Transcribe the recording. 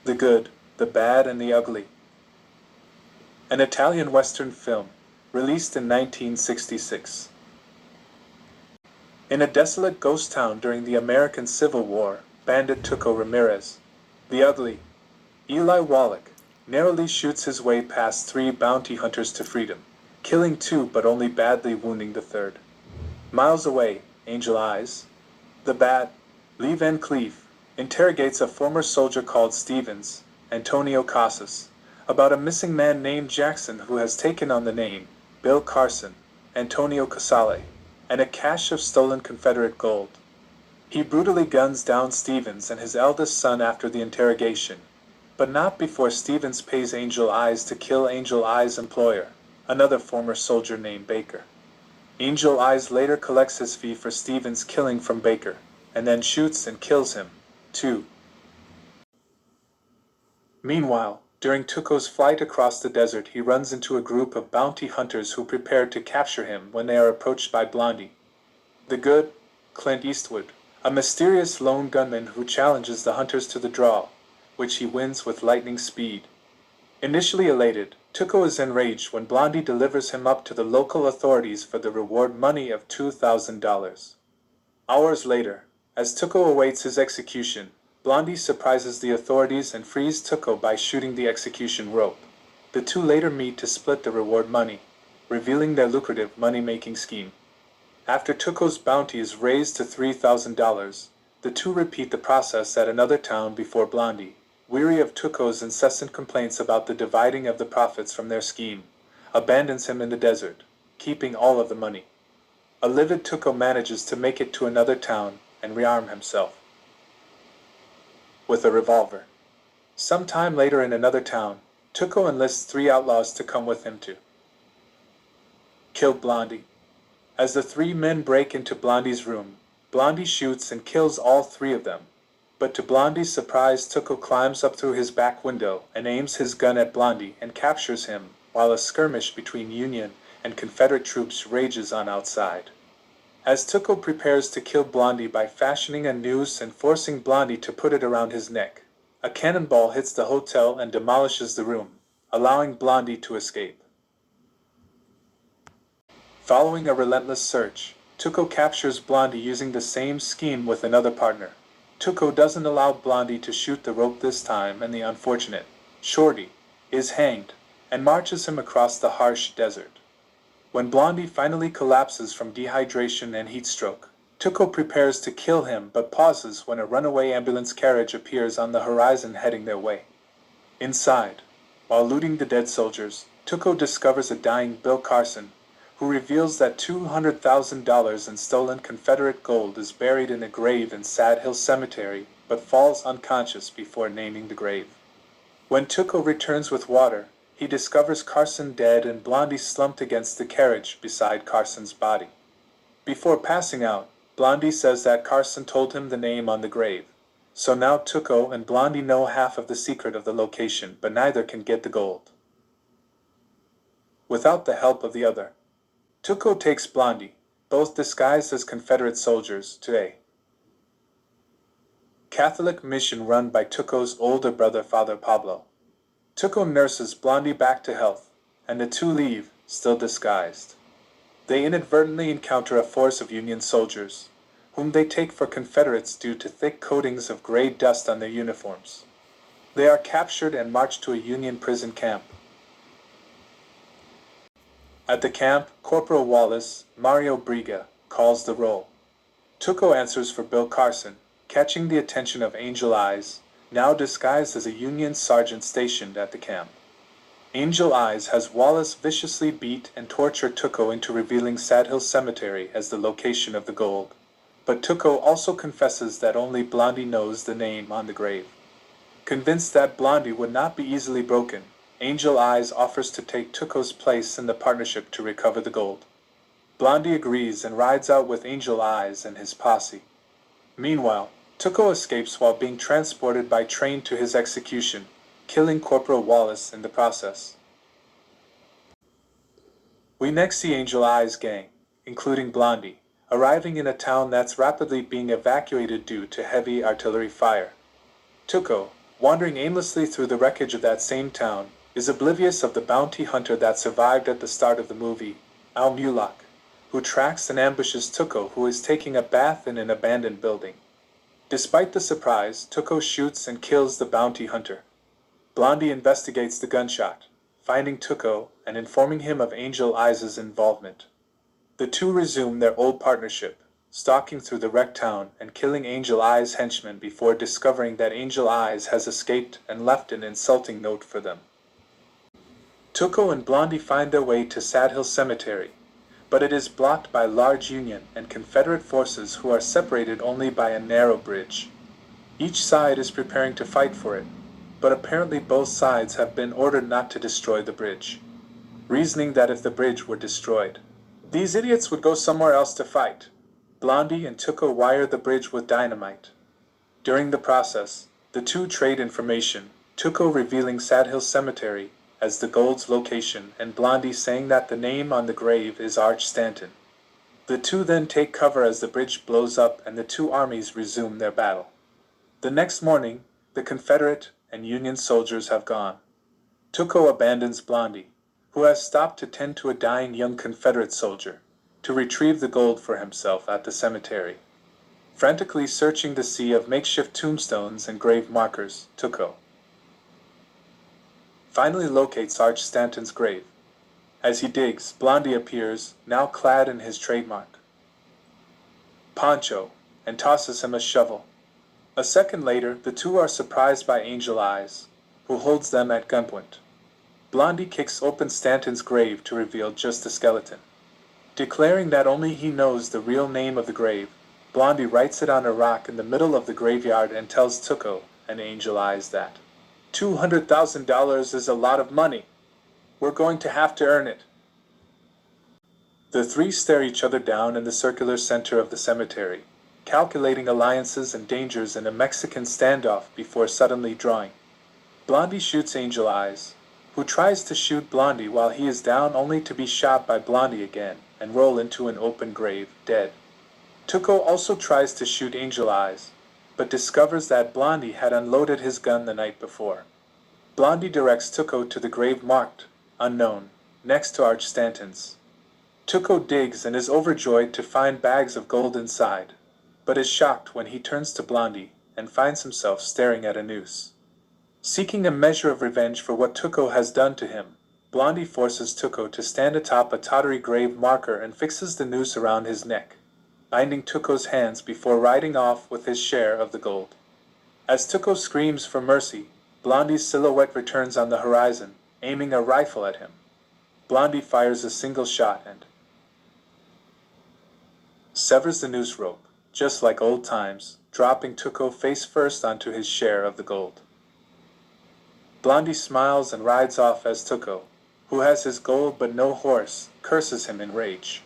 The Good, the Bad, and the Ugly. An Italian Western film, released in 1966. In a desolate ghost town during the American Civil War, bandit Tuco Ramirez, the Ugly, Eli Wallach, narrowly shoots his way past three bounty hunters to freedom, killing two but only badly wounding the third. Miles away, Angel Eyes, the Bad, Lee Van Cleef, interrogates a former soldier called Stevens, Antonio Casas, about a missing man named Jackson who has taken on the name Bill Carson, Antonio Casale, and a cache of stolen Confederate gold. He brutally guns down Stevens and his eldest son after the interrogation, but not before Stevens pays Angel Eyes to kill Angel Eyes' employer, another former soldier named Baker. Angel Eyes later collects his fee for Stevens' killing from Baker, and then shoots and kills him, too. Meanwhile, during Tuco's flight across the desert, he runs into a group of bounty hunters who prepare to capture him when they are approached by Blondie, the Good, Clint Eastwood, a mysterious lone gunman who challenges the hunters to the draw, which he wins with lightning speed. Initially elated, Tuco is enraged when Blondie delivers him up to the local authorities for the reward money of $2,000. Hours later, as Tuco awaits his execution, Blondie surprises the authorities and frees Tuco by shooting the execution rope. The two later meet to split the reward money, revealing their lucrative money-making scheme. After Tuco's bounty is raised to $3,000, the two repeat the process at another town before Blondie, weary of Tuco's incessant complaints about the dividing of the profits from their scheme, abandons him in the desert, keeping all of the money. A livid Tuco manages to make it to another town and rearm himself with a revolver. Some time later in another town, Tuco enlists three outlaws to come with him to kill Blondie. As the three men break into Blondie's room, Blondie shoots and kills all three of them. But to Blondie's surprise, Tuco climbs up through his back window and aims his gun at Blondie and captures him, while a skirmish between Union and Confederate troops rages on outside. As Tuco prepares to kill Blondie by fashioning a noose and forcing Blondie to put it around his neck, a cannonball hits the hotel and demolishes the room, allowing Blondie to escape. Following a relentless search, Tuco captures Blondie using the same scheme with another partner. Tuco doesn't allow Blondie to shoot the rope this time, and the unfortunate Shorty is hanged and marches him across the harsh desert. When Blondie finally collapses from dehydration and heat stroke, Tuco prepares to kill him but pauses when a runaway ambulance carriage appears on the horizon heading their way. Inside, while looting the dead soldiers, Tuco discovers a dying Bill Carson, who reveals that $200,000 in stolen Confederate gold is buried in a grave in Sad Hill Cemetery, but falls unconscious before naming the grave. When Tuco returns with water, he discovers Carson dead and Blondie slumped against the carriage beside Carson's body. Before passing out, Blondie says that Carson told him the name on the grave. So now Tuco and Blondie know half of the secret of the location, but neither can get the gold without the help of the other. Tuco takes Blondie, both disguised as Confederate soldiers, to a Catholic mission run by Tuco's older brother, Father Pablo. Tuco nurses Blondie back to health, and the two leave, still disguised. They inadvertently encounter a force of Union soldiers, whom they take for Confederates due to thick coatings of gray dust on their uniforms. They are captured and marched to a Union prison camp. At the camp, Corporal Wallace, Mario Briga, calls the roll. Tuco answers for Bill Carson, catching the attention of Angel Eyes, now disguised as a Union sergeant stationed at the camp. Angel Eyes has Wallace viciously beat and torture Tuco into revealing Sad Hill Cemetery as the location of the gold. But Tuco also confesses that only Blondie knows the name on the grave. Convinced that Blondie would not be easily broken, Angel Eyes offers to take Tuco's place in the partnership to recover the gold. Blondie agrees and rides out with Angel Eyes and his posse. Meanwhile, Tuco escapes while being transported by train to his execution, killing Corporal Wallace in the process. We next see Angel Eyes' gang, including Blondie, arriving in a town that's rapidly being evacuated due to heavy artillery fire. Tuco, wandering aimlessly through the wreckage of that same town, is oblivious of the bounty hunter that survived at the start of the movie, Al-Mulak, who tracks and ambushes Tuco, who is taking a bath in an abandoned building. Despite the surprise, Tuco shoots and kills the bounty hunter. Blondie investigates the gunshot, finding Tuco and informing him of Angel Eyes' involvement. The two resume their old partnership, stalking through the wrecked town and killing Angel Eyes' henchmen before discovering that Angel Eyes has escaped and left an insulting note for them. Tuco and Blondie find their way to Sad Hill Cemetery, but it is blocked by large Union and Confederate forces who are separated only by a narrow bridge. Each side is preparing to fight for it, but apparently both sides have been ordered not to destroy the bridge, reasoning that if the bridge were destroyed, these idiots would go somewhere else to fight. Blondie and Tuco wire the bridge with dynamite. During the process, the two trade information, Tuco revealing Sad Hill Cemetery as the gold's location and Blondie saying that the name on the grave is Arch Stanton. The two then take cover as the bridge blows up and the two armies resume their battle. The next morning, the Confederate and Union soldiers have gone. Tuco abandons Blondie, who has stopped to tend to a dying young Confederate soldier, to retrieve the gold for himself at the cemetery. Frantically searching the sea of makeshift tombstones and grave markers, Tuco finally locates Arch Stanton's grave. As he digs, Blondie appears, now clad in his trademark poncho, and tosses him a shovel. A second later, the two are surprised by Angel Eyes, who holds them at gunpoint. Blondie kicks open Stanton's grave to reveal just a skeleton. Declaring that only he knows the real name of the grave, Blondie writes it on a rock in the middle of the graveyard and tells Tuco and Angel Eyes that $200,000 is a lot of money. We're going to have to earn it. The three stare each other down in the circular center of the cemetery, calculating alliances and dangers in a Mexican standoff before suddenly drawing. Blondie shoots Angel Eyes, who tries to shoot Blondie while he is down only to be shot by Blondie again and roll into an open grave, dead. Tuco also tries to shoot Angel Eyes, but discovers that Blondie had unloaded his gun the night before. Blondie directs Tuco to the grave marked Unknown, next to Arch Stanton's. Tuco digs and is overjoyed to find bags of gold inside, but is shocked when he turns to Blondie and finds himself staring at a noose. Seeking a measure of revenge for what Tuco has done to him, Blondie forces Tuco to stand atop a tottery grave marker and fixes the noose around his neck, binding Tuco's hands before riding off with his share of the gold. As Tuco screams for mercy, Blondie's silhouette returns on the horizon, aiming a rifle at him. Blondie fires a single shot and severs the noose rope, just like old times, dropping Tuco face first onto his share of the gold. Blondie smiles and rides off as Tuco, who has his gold but no horse, curses him in rage.